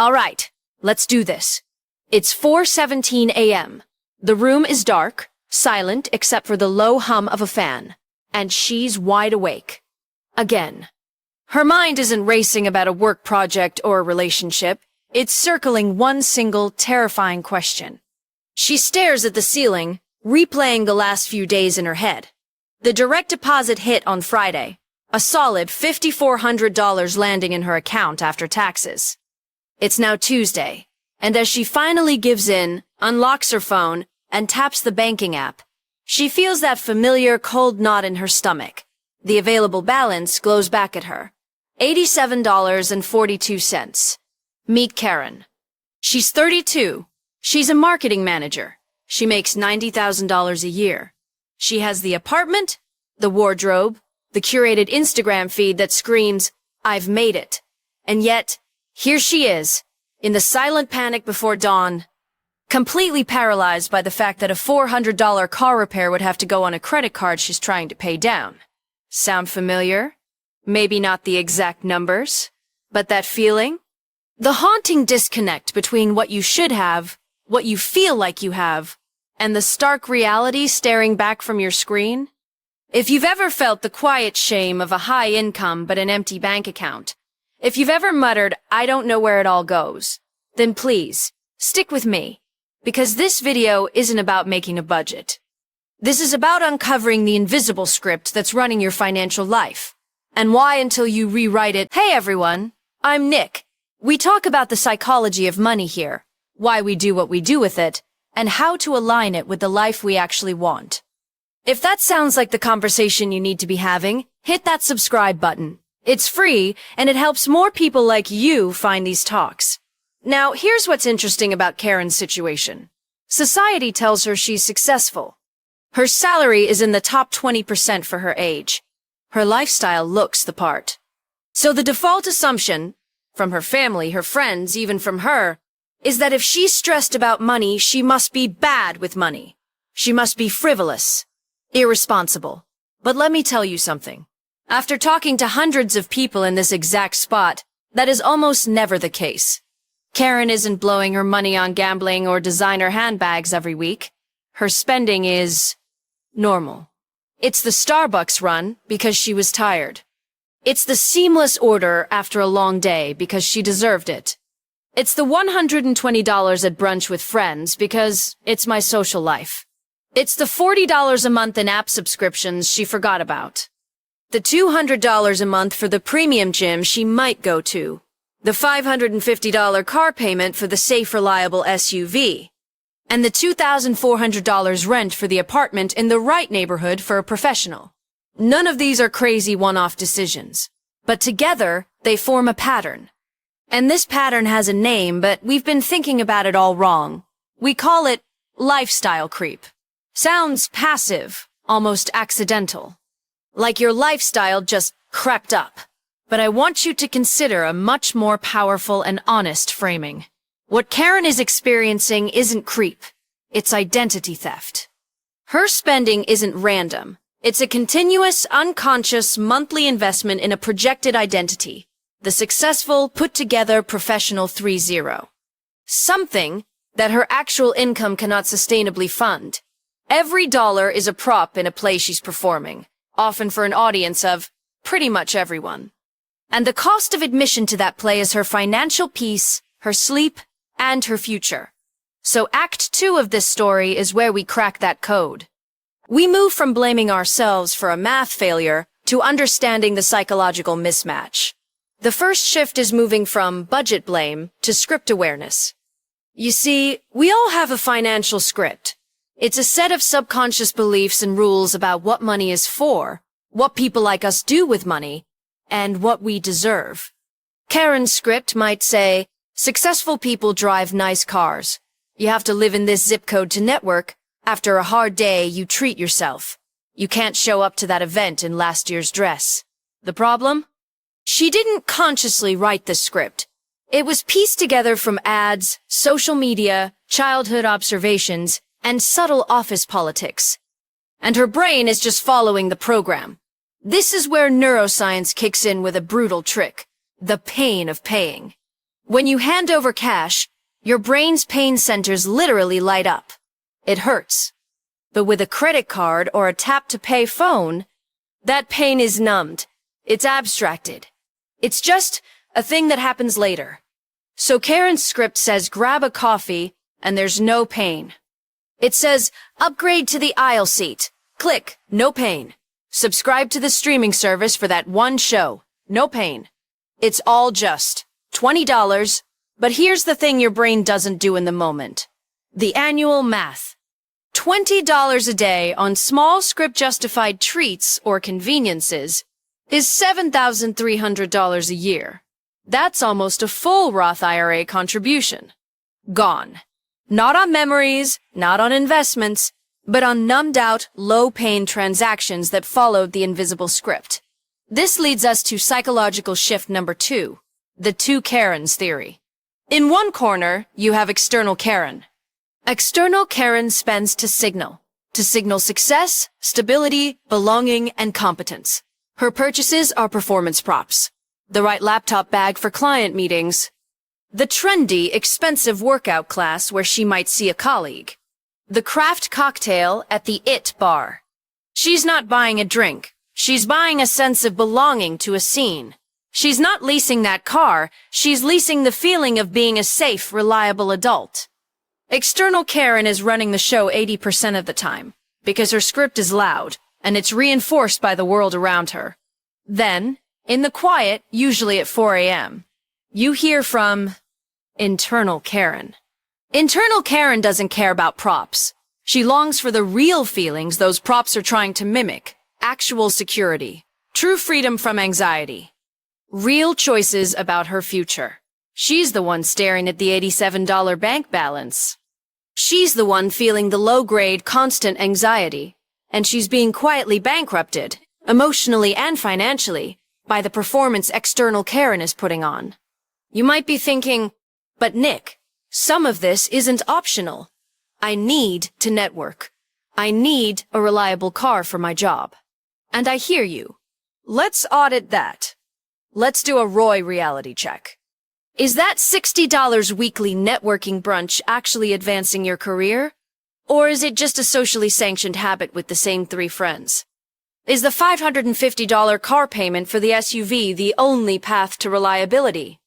All right, let's do this. It's 4:17 a.m. The room is dark, silent except for the low hum of a fan, and she's wide awake. Again. Her mind isn't racing about a work project or a relationship. It's circling one single, terrifying question. She stares at the ceiling, replaying the last few days in her head. The direct deposit hit on Friday, a solid $5,400 landing in her account after taxes. It's now Tuesday, and as she finally gives in, unlocks her phone, and taps the banking app, she feels that familiar cold knot in her stomach. The available balance glows back at her. $87.42. Meet Karen. She's 32. She's a marketing manager. She makes $90,000 a year. She has the apartment, the wardrobe, the curated Instagram feed that screams, "I've made it." And yet, here she is, in the silent panic before dawn, completely paralyzed by the fact that a $400 car repair would have to go on a credit card she's trying to pay down. Sound familiar? Maybe not the exact numbers, but that feeling? The haunting disconnect between what you should have, what you feel like you have, and the stark reality staring back from your screen? If you've ever felt the quiet shame of a high income but an empty bank account, if you've ever muttered, "I don't know where it all goes," then please, stick with me, because this video isn't about making a budget. This is about uncovering the invisible script that's running your financial life, and why until you rewrite it. Hey everyone, I'm Nick. We talk about the psychology of money here, why we do what we do with it, and how to align it with the life we actually want. If that sounds like the conversation you need to be having, hit that subscribe button. It's free, and it helps more people like you find these talks. Now, here's what's interesting about Karen's situation. Society tells her she's successful. Her salary is in the top 20% for her age. Her lifestyle looks the part. So the default assumption, from her family, her friends, even from her, is that if she's stressed about money, she must be bad with money. She must be frivolous, irresponsible. But let me tell you something. After talking to hundreds of people in this exact spot, that is almost never the case. Karen isn't blowing her money on gambling or designer handbags every week. Her spending is normal. It's the Starbucks run because she was tired. It's the seamless order after a long day because she deserved it. It's the $120 at brunch with friends because it's my social life. It's the $40 a month in app subscriptions she forgot about. The $200 a month for the premium gym she might go to. The $550 car payment for the safe, reliable SUV. And the $2,400 rent for the apartment in the right neighborhood for a professional. None of these are crazy one-off decisions. But together, they form a pattern. And this pattern has a name, but we've been thinking about it all wrong. We call it lifestyle creep. Sounds passive, almost accidental. Like your lifestyle just crept up. But I want you to consider a much more powerful and honest framing. What Karen is experiencing isn't creep. It's identity theft. Her spending isn't random. It's a continuous, unconscious, monthly investment in a projected identity. The successful, put-together professional 3-0. Something that her actual income cannot sustainably fund. Every dollar is a prop in a play she's performing, often for an audience of pretty much everyone. And the cost of admission to that play is her financial peace, her sleep, and her future. So Act 2 of this story is where we crack that code. We move from blaming ourselves for a math failure to understanding the psychological mismatch. The first shift is moving from budget blame to script awareness. You see, we all have a financial script. It's a set of subconscious beliefs and rules about what money is for, what people like us do with money, and what we deserve. Karen's script might say, successful people drive nice cars. You have to live in this zip code to network. After a hard day, you treat yourself. You can't show up to that event in last year's dress. The problem? She didn't consciously write the script. It was pieced together from ads, social media, childhood observations, and subtle office politics. And her brain is just following the program. This is where neuroscience kicks in with a brutal trick. The pain of paying. When you hand over cash, your brain's pain centers literally light up. It hurts. But with a credit card or a tap-to-pay phone, that pain is numbed. It's abstracted. It's just a thing that happens later. So Karen's script says grab a coffee and there's no pain. It says upgrade to the aisle seat. Click, no pain. Subscribe to the streaming service for that one show. No pain. It's all just $20, but here's the thing your brain doesn't do in the moment. The annual math. $20 a day on small script-justified treats or conveniences is $7,300 a year. That's almost a full Roth IRA contribution. Gone. Not on memories, not on investments, but on numbed-out, low-pain transactions that followed the invisible script. This leads us to psychological shift number 2, the two Karens theory. In one corner, you have external Karen. External Karen spends to signal success, stability, belonging, and competence. Her purchases are performance props. The right laptop bag for client meetings. The trendy, expensive workout class where she might see a colleague. The craft cocktail at the IT bar. She's not buying a drink. She's buying a sense of belonging to a scene. She's not leasing that car. She's leasing the feeling of being a safe, reliable adult. External Karen is running the show 80% of the time because her script is loud and it's reinforced by the world around her. Then, in the quiet, usually at 4 a.m., you hear from internal Karen. Internal Karen doesn't care about props. She longs for the real feelings those props are trying to mimic. Actual security. True freedom from anxiety. Real choices about her future. She's the one staring at the $87 bank balance. She's the one feeling the low-grade, constant anxiety. And she's being quietly bankrupted, emotionally and financially, by the performance external Karen is putting on. You might be thinking, but Nick, some of this isn't optional. I need to network. I need a reliable car for my job. And I hear you. Let's audit that. Let's do a Roy reality check. Is that $60 weekly networking brunch actually advancing your career? Or is it just a socially sanctioned habit with the same 3 friends? Is the $550 car payment for the SUV the only path to reliability?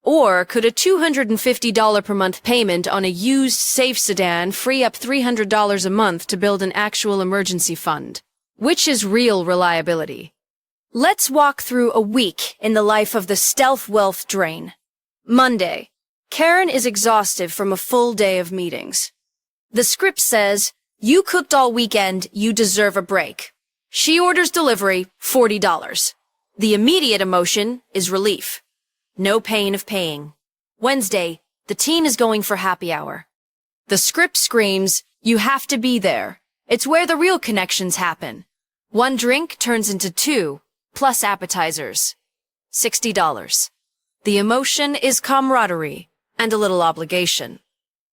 Or could a $250 per month payment on a used, safe sedan free up $300 a month to build an actual emergency fund? Which is real reliability? Let's walk through a week in the life of the stealth wealth drain. Monday. Karen is exhausted from a full day of meetings. The script says, you cooked all weekend, you deserve a break. She orders delivery, $40. The immediate emotion is relief. No pain of paying. Wednesday, the team is going for happy hour. The script screams, you have to be there. It's where the real connections happen. 1 drink turns into 2, plus appetizers. $60. The emotion is camaraderie and a little obligation.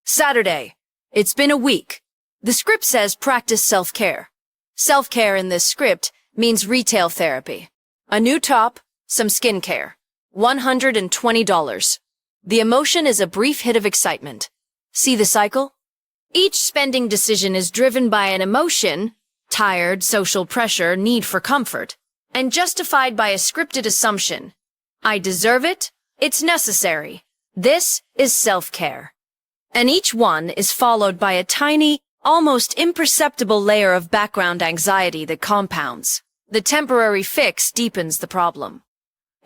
Saturday. It's been a week. The script says practice self-care. Self-care in this script means retail therapy. A new top, some skincare. $120. The emotion is a brief hit of excitement. See the cycle? Each spending decision is driven by an emotion, tired, social pressure, need for comfort, and justified by a scripted assumption. I deserve it. It's necessary. This is self-care. And each one is followed by a tiny, almost imperceptible layer of background anxiety that compounds. The temporary fix deepens the problem.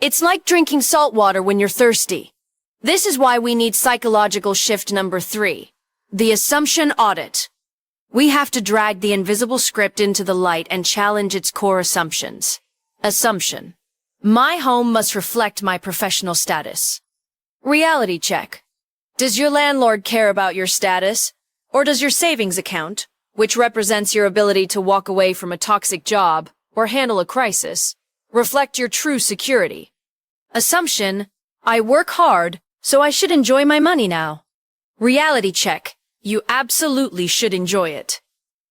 It's like drinking salt water when you're thirsty. This is why we need psychological shift number 3, the assumption audit. We have to drag the invisible script into the light and challenge its core assumptions. Assumption. My home must reflect my professional status. Reality check. Does your landlord care about your status? Or does your savings account, which represents your ability to walk away from a toxic job or handle a crisis, reflect your true security? Assumption. I work hard, so I should enjoy my money now. Reality check. You absolutely should enjoy it.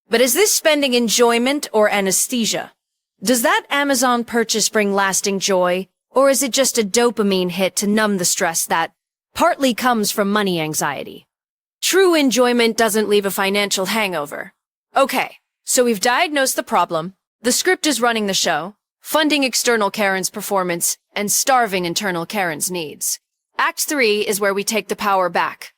But is this spending enjoyment or anesthesia? Does that Amazon purchase bring lasting joy, or is it just a dopamine hit to numb the stress that partly comes from money anxiety. True enjoyment doesn't leave a financial hangover. Okay, so we've diagnosed the problem, the script is running the show, funding external Karen's performance, and starving internal Karen's needs. Act 3 is where we take the power back.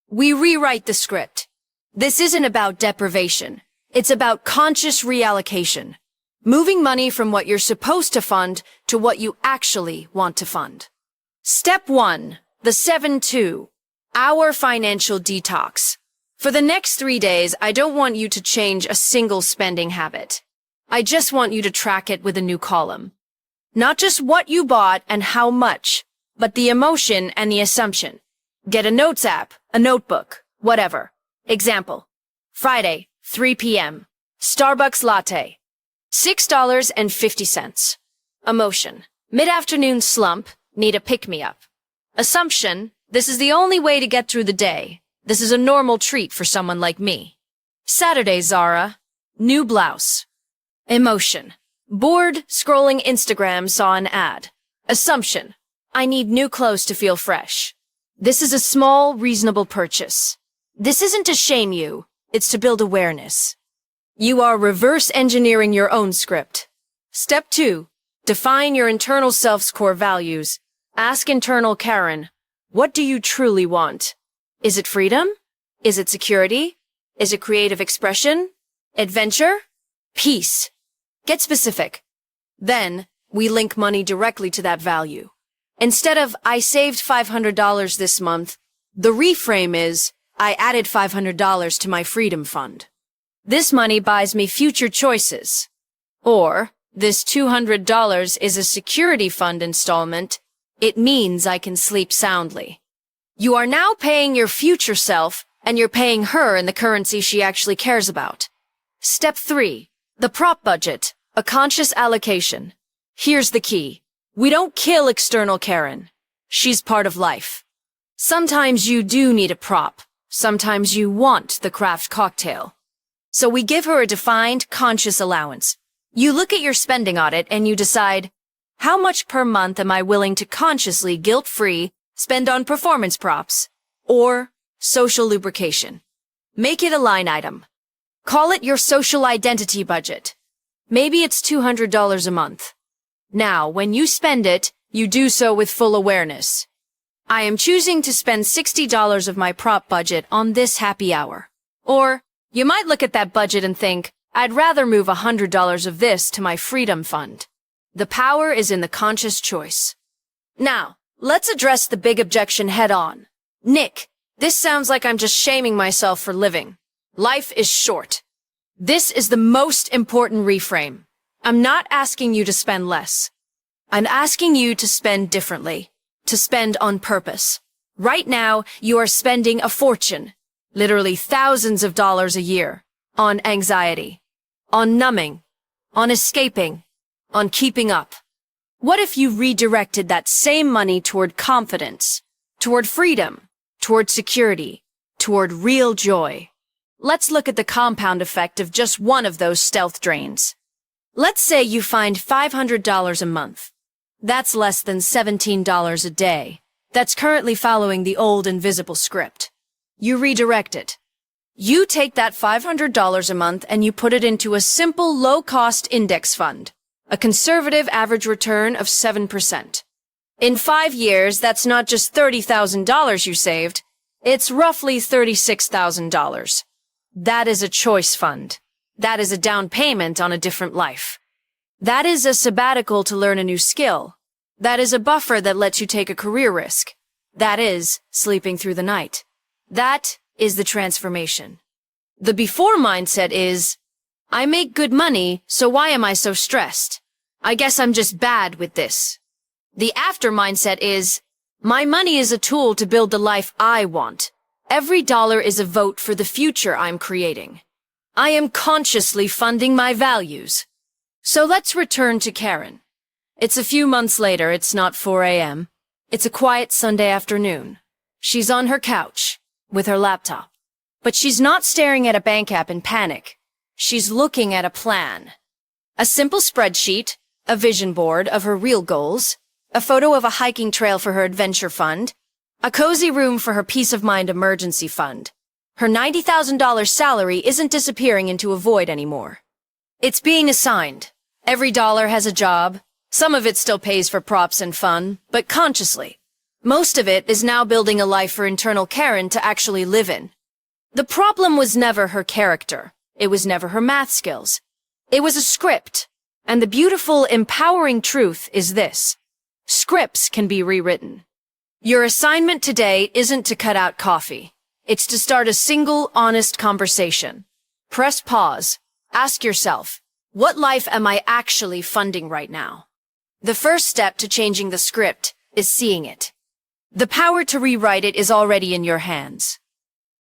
We rewrite the script. This isn't about deprivation. It's about conscious reallocation. Moving money from what you're supposed to fund to what you actually want to fund. Step 1. The 7-2. Our financial detox. For the next 3 days, I don't want you to change a single spending habit. I just want you to track it with a new column. Not just what you bought and how much, but the emotion and the assumption. Get a notes app, a notebook, whatever. Example. Friday, 3 p.m. Starbucks latte. $6.50. Emotion. Mid-afternoon slump, need a pick-me-up. Assumption, this is the only way to get through the day. This is a normal treat for someone like me. Saturday, Zara. New blouse. Emotion. Bored, scrolling Instagram, saw an ad. Assumption. I need new clothes to feel fresh. This is a small, reasonable purchase. This isn't to shame you, it's to build awareness. You are reverse engineering your own script. Step 2. Define your internal self's core values. Ask internal Karen, what do you truly want? Is it freedom? Is it security? Is it creative expression? Adventure? Peace. Get specific. Then, we link money directly to that value. Instead of, I saved $500 this month, the reframe is, I added $500 to my freedom fund. This money buys me future choices. Or, this $200 is a security fund installment. It means I can sleep soundly. You are now paying your future self, and you're paying her in the currency she actually cares about. Step 3. The prop budget, a conscious allocation. Here's the key. We don't kill external Karen. She's part of life. Sometimes you do need a prop. Sometimes you want the craft cocktail. So we give her a defined, conscious allowance. You look at your spending audit and you decide, how much per month am I willing to consciously, guilt-free, spend on performance props or social lubrication? Make it a line item. Call it your social identity budget. Maybe it's $200 a month. Now, when you spend it, you do so with full awareness. I am choosing to spend $60 of my prop budget on this happy hour. Or, you might look at that budget and think, I'd rather move $100 of this to my freedom fund. The power is in the conscious choice. Now, let's address the big objection head on. Nick, this sounds like I'm just shaming myself for living. Life is short. This is the most important reframe. I'm not asking you to spend less. I'm asking you to spend differently, to spend on purpose. Right now, you are spending a fortune, literally thousands of dollars a year, on anxiety, on numbing, on escaping, on keeping up. What if you redirected that same money toward confidence, toward freedom, toward security, toward real joy? Let's look at the compound effect of just one of those stealth drains. Let's say you find $500 a month. That's less than $17 a day. That's currently following the old invisible script. You redirect it. You take that $500 a month and you put it into a simple low-cost index fund, a conservative average return of 7%. In 5 years, that's not just $30,000 you saved, it's roughly $36,000. That is a choice fund. That is a down payment on a different life. That is a sabbatical to learn a new skill. That is a buffer that lets you take a career risk. That is sleeping through the night. That is the transformation. The before mindset is, I make good money, so why am I so stressed? I guess I'm just bad with this. The after mindset is, my money is a tool to build the life I want. Every dollar is a vote for the future I'm creating. I am consciously funding my values. So let's return to Karen. It's a few months later, it's not 4 a.m. It's a quiet Sunday afternoon. She's on her couch, with her laptop. But she's not staring at a bank app in panic. She's looking at a plan. A simple spreadsheet, a vision board of her real goals, a photo of a hiking trail for her adventure fund, A cozy room for her peace of mind emergency fund. Her $90,000 salary isn't disappearing into a void anymore. It's being assigned. Every dollar has a job. Some of it still pays for props and fun, but consciously. Most of it is now building a life for internal Karen to actually live in. The problem was never her character. It was never her math skills. It was a script. And the beautiful, empowering truth is this. Scripts can be rewritten. Your assignment today isn't to cut out coffee. It's to start a single, honest conversation. Press pause. Ask yourself, what life am I actually funding right now? The first step to changing the script is seeing it. The power to rewrite it is already in your hands.